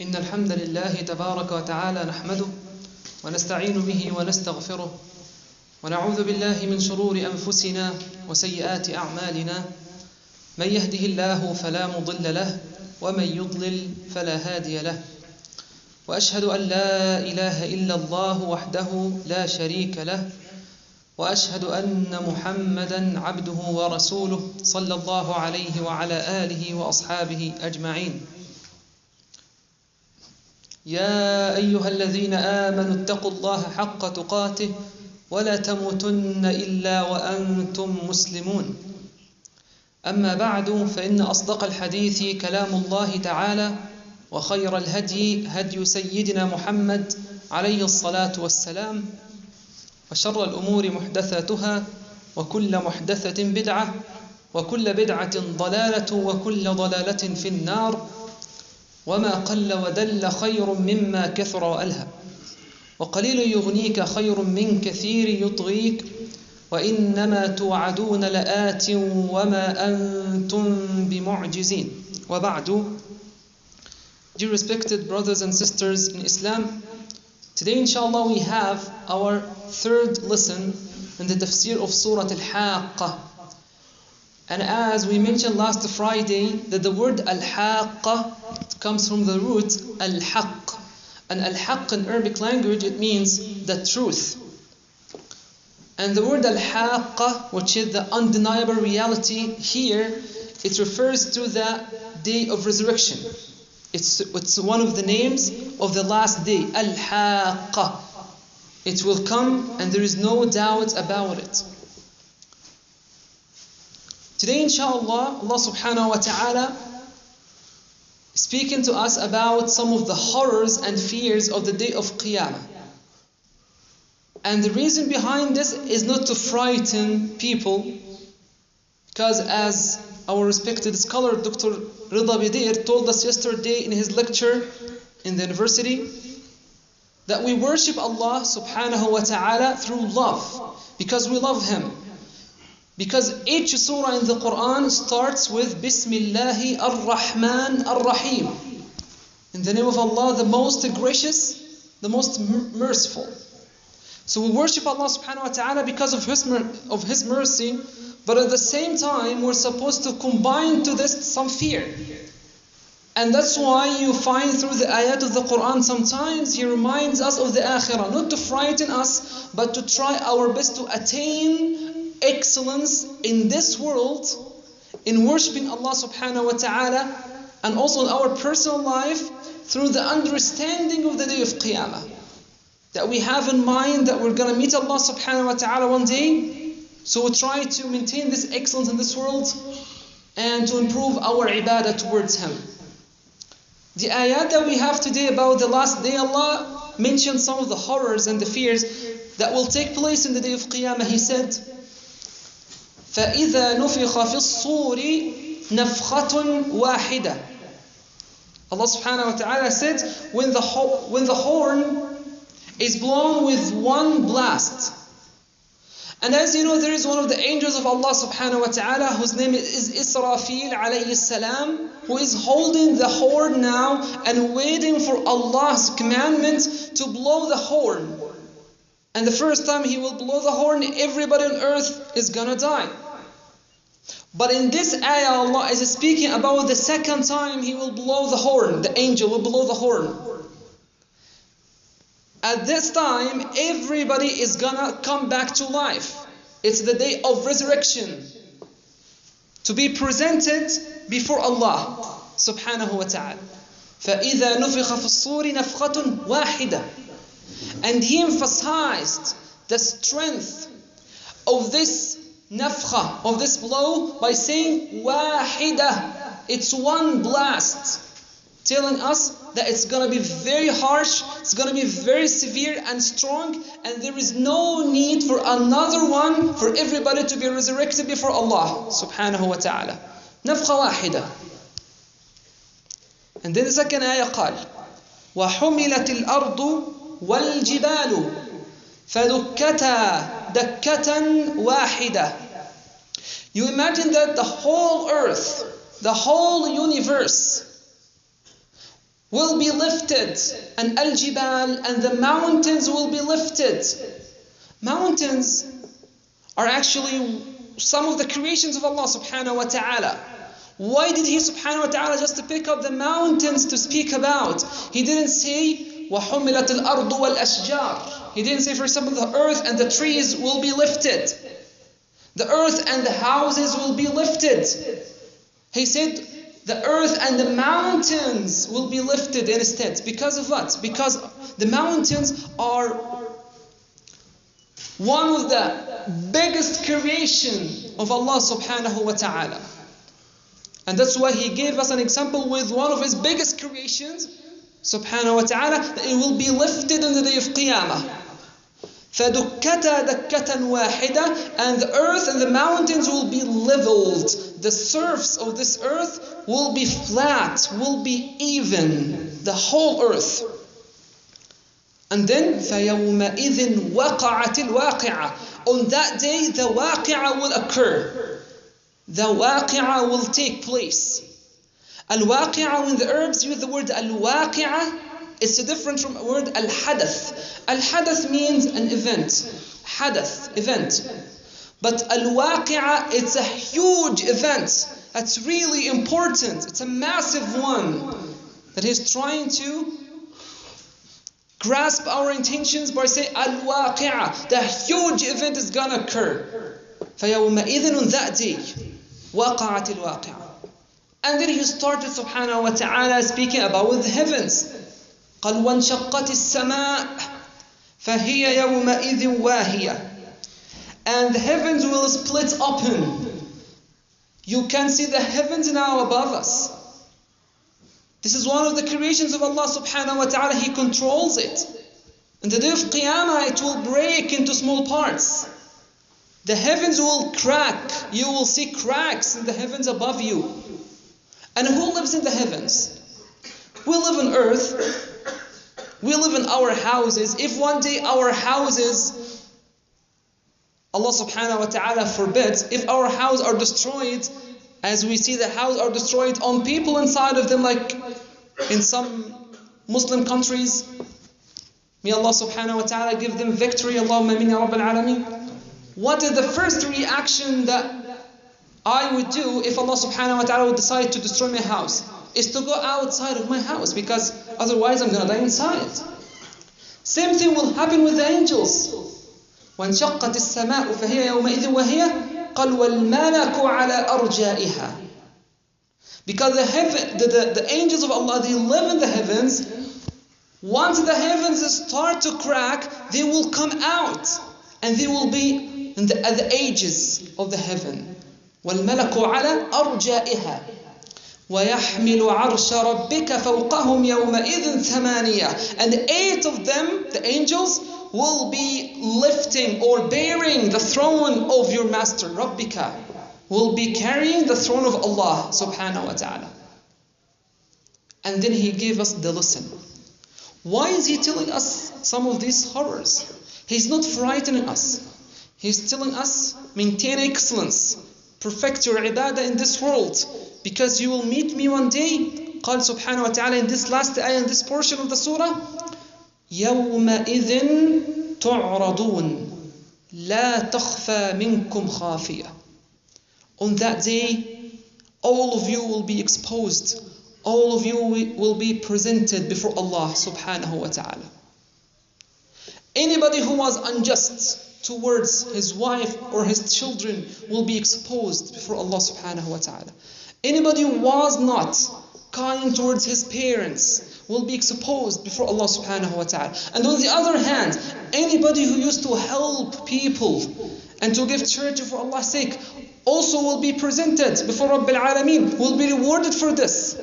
إن الحمد لله تبارك وتعالى نحمده ونستعين به ونستغفره ونعوذ بالله من شرور أنفسنا وسيئات أعمالنا من يهده الله فلا مضل له ومن يضلل فلا هادي له وأشهد أن لا إله إلا الله وحده لا شريك له وأشهد أن محمدا عبده ورسوله صلى الله عليه وعلى آله وأصحابه أجمعين. يا أيها الذين آمنوا اتقوا الله حق تقاته ولا تموتن إلا وأنتم مسلمون. أما بعد فإن أصدق الحديث كلام الله تعالى وخير الهدي هدي سيدنا محمد عليه الصلاة والسلام وشر الأمور محدثاتها وكل محدثة بدعة وكل بدعة ضلالة وكل ضلالة في النار وما قل ودل خير مما كثر وألهى وقليل يغنيك خير من كثير يطغيك وإنما توعدون لآت وما أنتم بمعجزين. وبعد. Dear respected brothers and sisters in Islam, today inshallah we have our third lesson in the tafsir of Surah Al-Haqqah. And as we mentioned last Friday, that the word Al-Haqqah comes from the root Al-Haqq. And Al-Haqq in Arabic language, it means the truth. And the word Al-Haqqah, which is the undeniable reality, here it refers to the day of resurrection. It's one of the names of the last day, Al-Haqqah. It will come and there is no doubt about it. Today, inshallah, Allah subhanahu wa ta'ala is speaking to us about some of the horrors and fears of the day of Qiyamah. And the reason behind this is not to frighten people, because as our respected scholar Dr. Rida Bidir told us yesterday in his lecture in the university, that we worship Allah subhanahu wa ta'ala through love, because we love Him. Because each surah in the Quran starts with Bismillahi ar-Rahman ar-Rahim. In the name of Allah, the most gracious, the most merciful. So we worship Allah subhanahu wa ta'ala because of His mercy, but at the same time we're supposed to combine to this some fear. And that's why you find through the ayat of the Quran sometimes He reminds us of the akhirah, not to frighten us, but to try our best to attain excellence in this world, in worshipping Allah subhanahu wa ta'ala, and also in our personal life through the understanding of the day of Qiyamah. That we have in mind that we're going to meet Allah subhanahu wa ta'ala one day, so we try to maintain this excellence in this world and to improve our ibadah towards Him. The ayat that we have today about the last day, Allah mentioned some of the horrors and the fears that will take place in the day of Qiyamah. He said, فَإِذَا نُفِخَ فِي الصُّورِ نَفْخَةٌ وَاحِدَةٌ. Allah subhanahu wa ta'ala said, when the horn is blown with one blast. And as you know, there is one of the angels of Allah subhanahu wa ta'ala whose name is Israfil alayhi salam, who is holding the horn now and waiting for Allah's commandment to blow the horn. And the first time He will blow the horn, everybody on earth is gonna die. But in this ayah, Allah is speaking about the second time He will blow the horn. The angel will blow the horn. At this time, everybody is gonna come back to life. It's the day of resurrection, to be presented before Allah subhanahu wa ta'ala. فَإِذَا نُفِخَ فِي الصُّورِ نَفْخَةٌ وَاحِدَةٌ. And He emphasized the strength of this nafkha, of this blow, by saying wahida. It's one blast, telling us that it's going to be very harsh, it's going to be very severe and strong, and there is no need for another one for everybody to be resurrected before Allah subhanahu wa ta'ala. Nafkha wahida. And then the second ayah قال وَحُمِلَتِ الْأَرْضُ وَالْجِبَالُ فَدُكَّتَا دَكَّةً وَاحِدَةً. You imagine that the whole earth, the whole universe will be lifted, and al-jibal, and the mountains will be lifted. Mountains are actually some of the creations of Allah subhanahu wa ta'ala. Why did He subhanahu wa ta'ala just to pick up the mountains to speak about? He didn't say وَحُمِلَتِ الْأَرْضُ وَالْأَشْجَارِ. He didn't say, for example, the earth and the trees will be lifted. The earth and the houses will be lifted. He said the earth and the mountains will be lifted instead. Because of what? Because the mountains are one of the biggest creation of Allah subhanahu wa ta'ala. And that's why He gave us an example with one of His biggest creations, subhanahu wa ta'ala, that it will be lifted on the day of Qiyamah. فَدُكَّتَا دَكَّةً وَاحِدًا, and the earth and the mountains will be leveled. The surface of this earth will be flat, will be even, the whole earth. And then فَيَوْمَئِذٍ وَقَعَتِ الْوَاقِعَةِ. On that day, the waqi'ah will occur. The waqi'ah will take place. Al-waqi'ah, when the Arabs use the word al-waqi'ah, it's different from the word al-hadath. Al-hadath means an event. Hadath, event. But al-waqi'ah, it's a huge event. That's really important. It's a massive one that He's trying to grasp our intentions by saying al-waqi'ah. The huge event is going to occur. فَيَوْمَئِذٍ, on that day, وَقَعَتِ الْوَاقِعَةِ. And then He started subhanahu wa ta'ala speaking about the heavens. قَالْ وَانْشَقَّتِ السَّمَاءُ فَهِيَ يَوْمَئِذٍ وَاهِيَةٌ. And the heavens will split open. You can see the heavens now above us. This is one of the creations of Allah subhanahu wa ta'ala. He controls it. On the day of Qiyamah, it will break into small parts. The heavens will crack. You will see cracks in the heavens above you. And who lives in the heavens? We live on earth. We live in our houses. If one day our houses, Allah subhanahu wa ta'ala forbids, if our houses are destroyed, as we see the houses are destroyed on people inside of them, like in some Muslim countries, may Allah subhanahu wa ta'ala give them victory. Allahumma amin ya rabbal alameen. What is the first reaction that I would do if Allah subhanahu wa ta'ala would decide to destroy my house? Is to go outside of my house, because otherwise I'm going to die inside. Same thing will happen with the angels. وَانْشَقَّتِ السَّمَاءُ فَهِيَ يَوْمَئِذٍ وَهِيَ قَالْ وَالْمَلَكُ عَلَى أَرْجَائِهَا. Because the angels of Allah, they live in the heavens. Once the heavens start to crack, they will come out. And they will be at the edges of the heaven. وَالْمَلَكُ عَلَى أَرْجَائِهَا وَيَحْمِلُ عَرْشَ رَبِّكَ فَوْقَهُمْ يَوْمَئِذٍ ثَمَانِيَةٌ. And 8 of them, the angels, will be lifting or bearing the throne of your master, Rabbika, will be carrying the throne of Allah subhanahu wa ta'ala. And then He gave us the lesson. Why is He telling us some of these horrors? He's not frightening us. He's telling us, maintain excellence, perfect your ibadah in this world, because you will meet me one day. قال subhanahu wa ta'ala in this last ayah, in this portion of the surah, يَوْمَئِذٍ تُعْرَضُونَ لَا تَخْفَى مِنْكُمْ خَافِيَةٌ. On that day, all of you will be exposed. All of you will be presented before Allah subhanahu wa ta'ala. Anybody who was unjust towards his wife or his children will be exposed before Allah subhanahu wa ta'ala. Anybody who was not kind towards his parents will be exposed before Allah subhanahu wa ta'ala. And on the other hand, anybody who used to help people and to give charity for Allah's sake also will be presented before Rabbil Alameen, will be rewarded for this.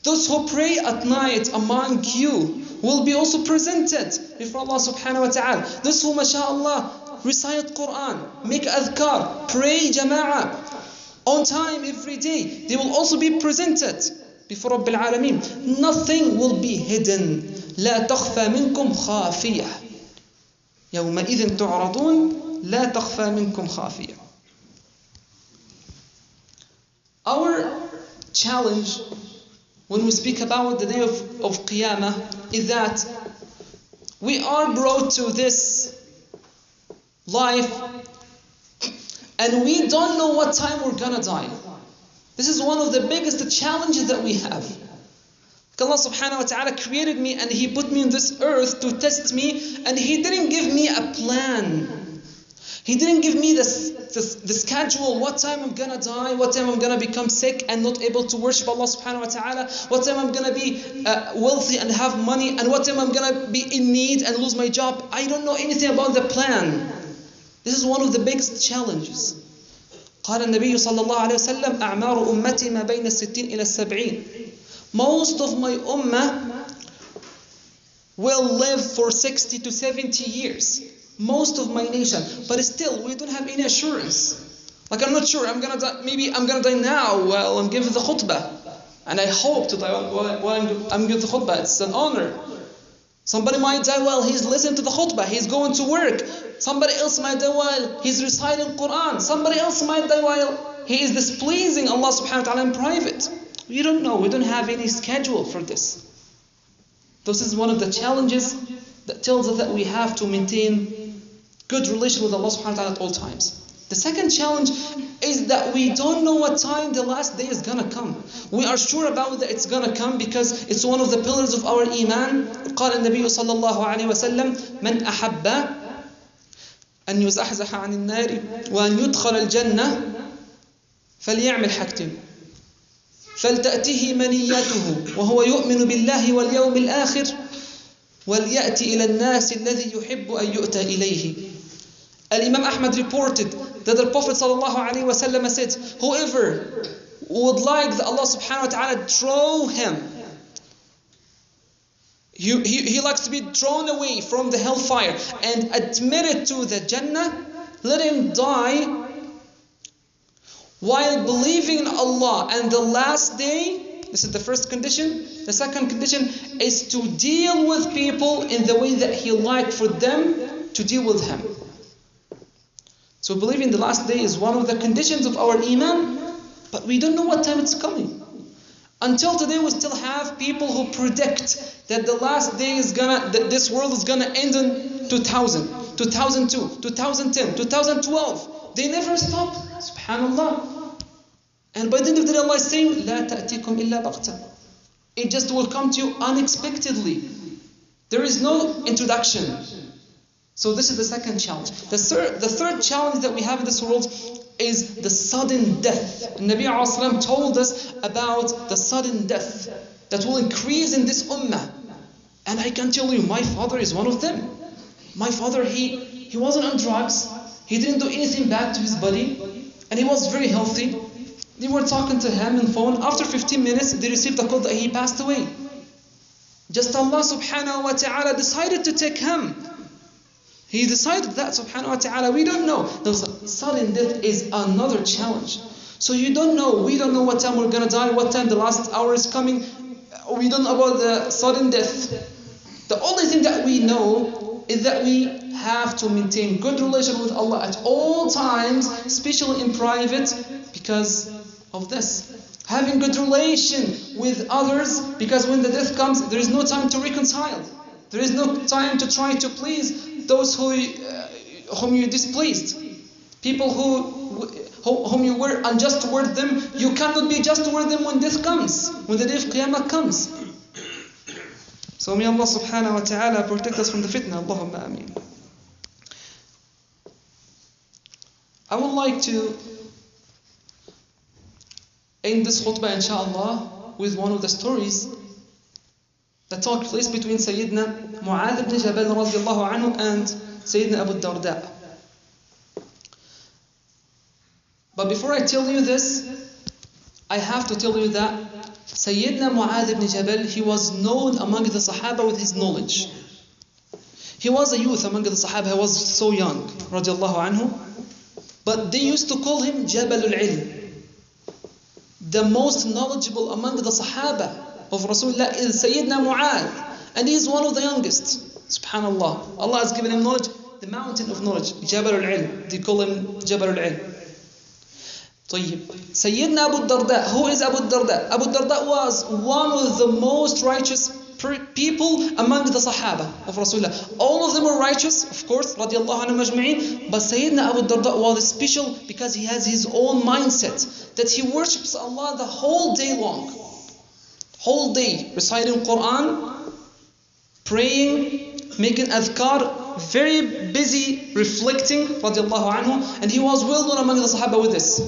Those who pray at night among you will be also presented before Allah subhanahu wa ta'ala. Those who, mashallah, recite Quran, make adhkar, pray jama'ah on time every day, they will also be presented before Rabbil Alameen. Nothing will be hidden. لا تخفى منكم خافية. يومئذ تعرضون لا تخفى منكم خافية. Our challenge when we speak about the day of Qiyamah is that we are brought to this life and we don't know what time we're gonna die. This is one of the biggest challenges that we have. Allah subhanahu wa ta'ala created me and He put me on this earth to test me, and He didn't give me a plan. He didn't give me the schedule, what time I'm gonna die, what time I'm gonna become sick and not able to worship Allah subhanahu wa ta'ala, what time I'm gonna be wealthy and have money, and what time I'm gonna be in need and lose my job. I don't know anything about the plan. This is one of the biggest challenges. قال النبي صلى الله عليه وسلم أعمار أمتي ما بين 60 إلى 70. Most of my ummah will live for 60 to 70 years. Most of my nation. But still, we don't have any assurance. Like, I'm not sure, I'm gonna die, maybe I'm gonna die now while I'm giving the khutbah. And I hope to die while I'm giving the khutbah. It's an honor. Somebody might die while he's listening to the khutbah, he's going to work. Somebody else might die while he's reciting Quran. Somebody else might die while he is displeasing Allah subhanahu wa ta'ala in private. We don't know. We don't have any schedule for this. This is one of the challenges that tells us that we have to maintain good relation with Allah subhanahu wa ta'ala at all times. The second challenge is that we don't know what time the last day is gonna come. We are sure about that it's gonna come because it's one of the pillars of our iman. قال النبي صلى الله عليه وسلم من أحب أن يزحزح عن النار وأن يدخل الجنة فليعمل حاجتين فلتأته منيته وهو يؤمن بالله واليوم الآخر وليأتي إلى الناس الذي يحب أن يؤتى إليه. Al-Imam Ahmad reported that the Prophet ﷺ said, whoever would like that Allah subhanahu wa ta'ala draw him, he likes to be drawn away from the hellfire and admitted to the Jannah, let him die while believing in Allah and the last day. This is the first condition. The second condition is to deal with people in the way that He liked for them to deal with Him. So believing in the last day is one of the conditions of our iman, but we don't know what time it's coming. Until today we still have people who predict that the last day that this world is gonna end in 2000, 2002, 2010, 2012. They never stop. Subhanallah. And by the end of the day Allah is saying, لا تأتيكم إلا بغتة. It just will come to you unexpectedly. There is no introduction. So this is the second challenge. The third challenge that we have in this world is the sudden death. Nabi ﷺ told us about the sudden death that will increase in this ummah. And I can tell you, my father is one of them. My father, he wasn't on drugs. He didn't do anything bad to his body. And he was very healthy. They were talking to him on the phone. After 15 minutes, they received the call that he passed away. Just Allah subhanahu wa ta'ala decided to take him. He decided that, subhanahu wa ta'ala. We don't know. The sudden death is another challenge. So you don't know. We don't know what time we're going to die, what time the last hour is coming. We don't know about the sudden death. The only thing that we know is that we have to maintain good relation with Allah at all times, especially in private, because of this. Having good relation with others, because when the death comes, there is no time to reconcile. There is no time to try to please those whom you displeased. People whom you were unjust toward them, you cannot be just toward them when death comes, when the day of Qiyamah comes. So may Allah subhanahu wa ta'ala protect us from the fitna. Allahumma ameen. I would like to end this khutbah inshallah with one of the stories that took place between Sayyidina Mu'adh ibn Jabal radiallahu anhu and Sayyidina Abu Darda. But before I tell you this, I have to tell you that Sayyidina Mu'adh ibn Jabal, he was known among the Sahaba with his knowledge. He was a youth among the Sahaba, he was so young, radiallahu anhu. But they used to call him Jabal al-Ilm. The most knowledgeable among the Sahaba of Rasulullah is Sayyidina Mu'adh, and he is one of the youngest. Subhanallah. Allah has given him knowledge, the mountain of knowledge, Jabal al-Ilm. They call him Jabal al-Ilm. طيب, Sayyidina Abu Darda, who is Abu Darda? Abu Darda was one of the most righteous people among the Sahaba of Rasulullah. All of them were righteous, of course, radiallahu anhum ajma'in, but Sayyidina Abu Darda was special because he has his own mindset, that he worships Allah the whole day long. Whole day, reciting Quran, praying, making adhkar, very busy reflecting, radiallahu anhu, and he was well known among the Sahaba with this.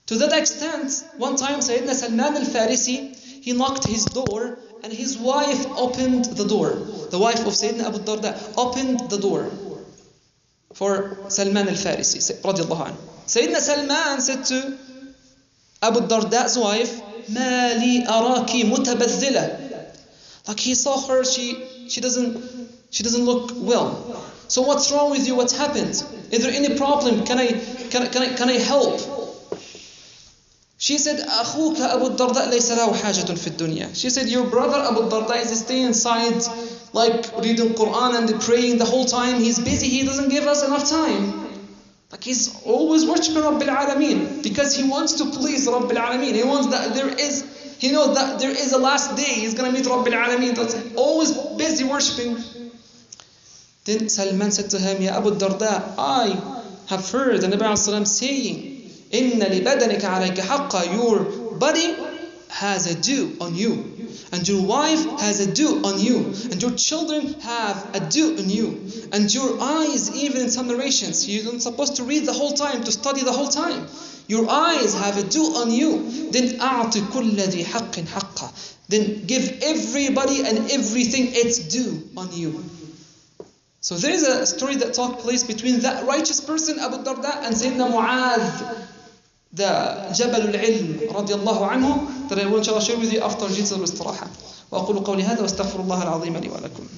To that extent, one time Sayyidina Salman al-Farisi, he knocked his door and his wife opened the door. The wife of Sayyidina Abu Darda opened the door for Salman al-Farisi, radiallahu anhu. Sayyidina Salman said to Abu Darda's wife, مَا لِي أَرَاكِ مُتَبَذِّلَةً. Like he saw her, she doesn't look well. So what's wrong with you? What happened? Is there any problem? Can I help? She said, أخوك أبو الدرداء ليس له حاجة في الدنيا. She said, your brother Abu Darda is staying inside, like reading Quran and praying the whole time. He's busy. He doesn't give us enough time. Like he's always worshiping Rabbil Alameen because he wants to please Rabbil Alameen. He wants that he knows that there is a last day. He's going to meet Rabbil Alameen. That's always busy worshiping. Then Salman said to him, Ya Abu Darda, I have heard the Nabi ﷺ saying, إِنَّ لِبَدَنِكَ عَلَيْكَ حَقًّا. Your body has a due on you. And your wife has a due on you. And your children have a due on you. And your eyes, even in some narrations, you're not supposed to read the whole time, to study the whole time. Your eyes have a due on you. Then أَعْطِ كُلَّ ذِي حَقٍّ حَقًّا. Then give everybody and everything its due on you. So there is a story that took place between that righteous person, Abu Darda, and Sayyidina Mu'adh, the Jabal al-Ilm, radiallahu anhu, that I will inshallah share with you after Jilsa al-Istiraha. وأقول قولي هذا واستغفر الله العظيم لي ولكم.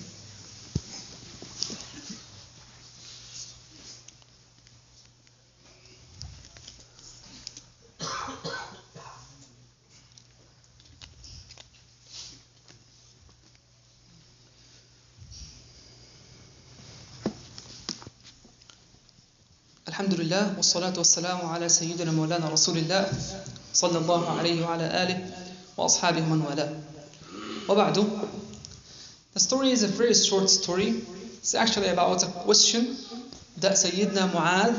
الحمد لله والصلاة والسلام على سيدنا مولانا رسول الله صلى الله عليه وعلى آله وأصحابه من والاه. وبعد, the story is a very short story. It's actually about a question that Sayyidina Mu'adh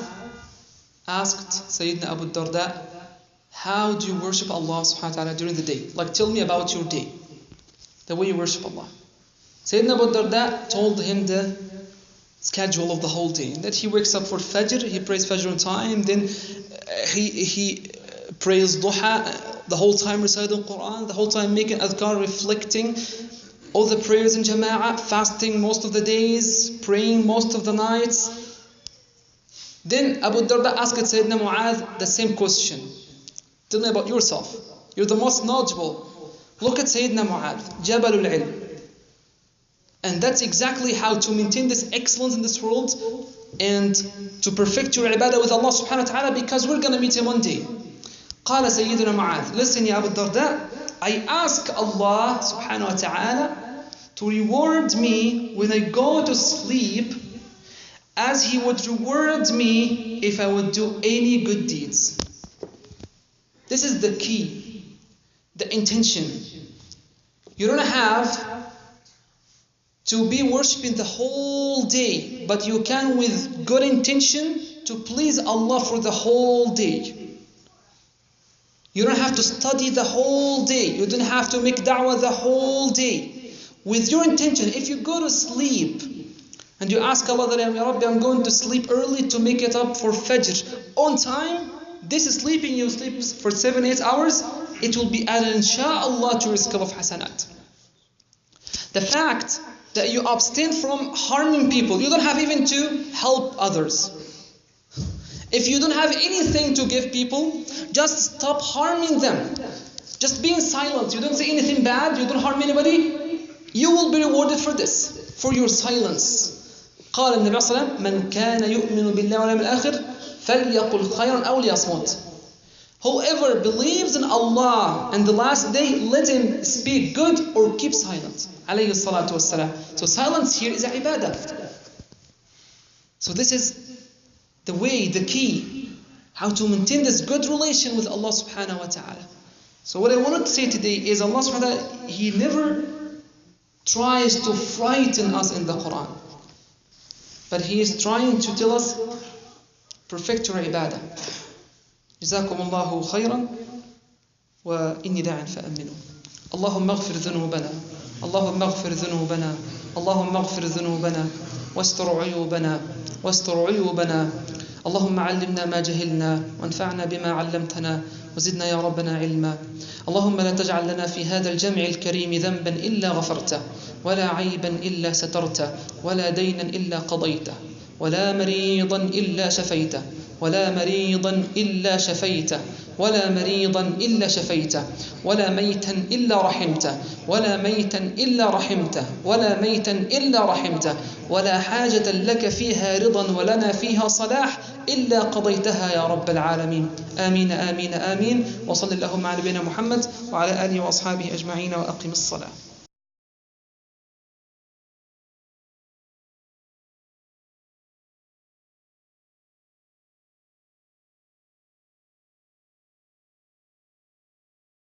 asked Sayyidina Abu Darda, how do you worship Allah subhanahu wa ta'ala during the day? Like, tell me about your day, the way you worship Allah. Sayyidina Abu Darda told him the schedule of the whole day, that he wakes up for Fajr, he prays Fajr on time, then he prays Duha, the whole time reciting Quran, the whole time making adhkar, reflecting, all the prayers in Jama'ah, fasting most of the days, praying most of the nights. Then Abu Darda asked Sayyidina Mu'adh the same question. Tell me about yourself. You're the most knowledgeable. Look at Sayyidina Mu'adh, Jabal al-Ilm. And that's exactly how to maintain this excellence in this world and to perfect your ibadah with Allah subhanahu wa ta'ala, because we're going to meet him one day. قال سيدنا معاذ, listen ya Abu Darda, I ask Allah subhanahu wa ta'ala to reward me when I go to sleep as He would reward me if I would do any good deeds. This is the key, the intention. You don't have to be worshipping the whole day, but you can with good intention to please Allah for the whole day. You don't have to study the whole day. You don't have to make da'wah the whole day. With your intention, if you go to sleep and you ask Allah that, Ya Rabbi, I'm going to sleep early to make it up for Fajr on time, this is sleeping, you sleep for 7-8 hours, it will be added insha'Allah to your scale of hasanat. The fact that you abstain from harming people, you don't have even to help others. If you don't have anything to give people, just stop harming them. Just being silent. You don't say anything bad, you don't harm anybody, you will be rewarded for this, for your silence. قال النبي صلى الله عليه وسلم من كان يؤمن بالله واليوم الآخر فليقل خيرا أو ليصمت. Whoever believes in Allah and the last day, let him speak good or keep silent. Alayhi salatu wassalam. So silence here is a ibadah. So this is the way, the key. how to maintain this good relation with Allah subhanahu wa ta'ala. So what I wanted to say today is Allah subhanahu wa ta'ala, He never tries to frighten us in the Quran, but He is trying to tell us, perfect your ibadah. جزاكم الله خيرا وإني داع فأمنوا. اللهم اغفر ذنوبنا، اللهم اغفر ذنوبنا، اللهم اغفر ذنوبنا واستر عيوبنا، واستر عيوبنا. اللهم علمنا ما جهلنا وانفعنا بما علمتنا وزدنا يا ربنا علما. اللهم لا تجعل لنا في هذا الجمع الكريم ذنبا إلا غفرته، ولا عيبا إلا سترته، ولا دينا إلا قضيته، ولا مريضا إلا شفيته، ولا مريضا إلا شفيته، ولا مريضا إلا شفيته، ولا ميتا إلا رحمته، ولا ميتا إلا رحمته، ولا ميتا إلا رحمته، ولا حاجة لك فيها رضا ولنا فيها صلاح إلا قضيتها يا رب العالمين. آمين آمين آمين. وصل اللهم على نبينا محمد وعلى آله وأصحابه أجمعين وأقم الصلاة.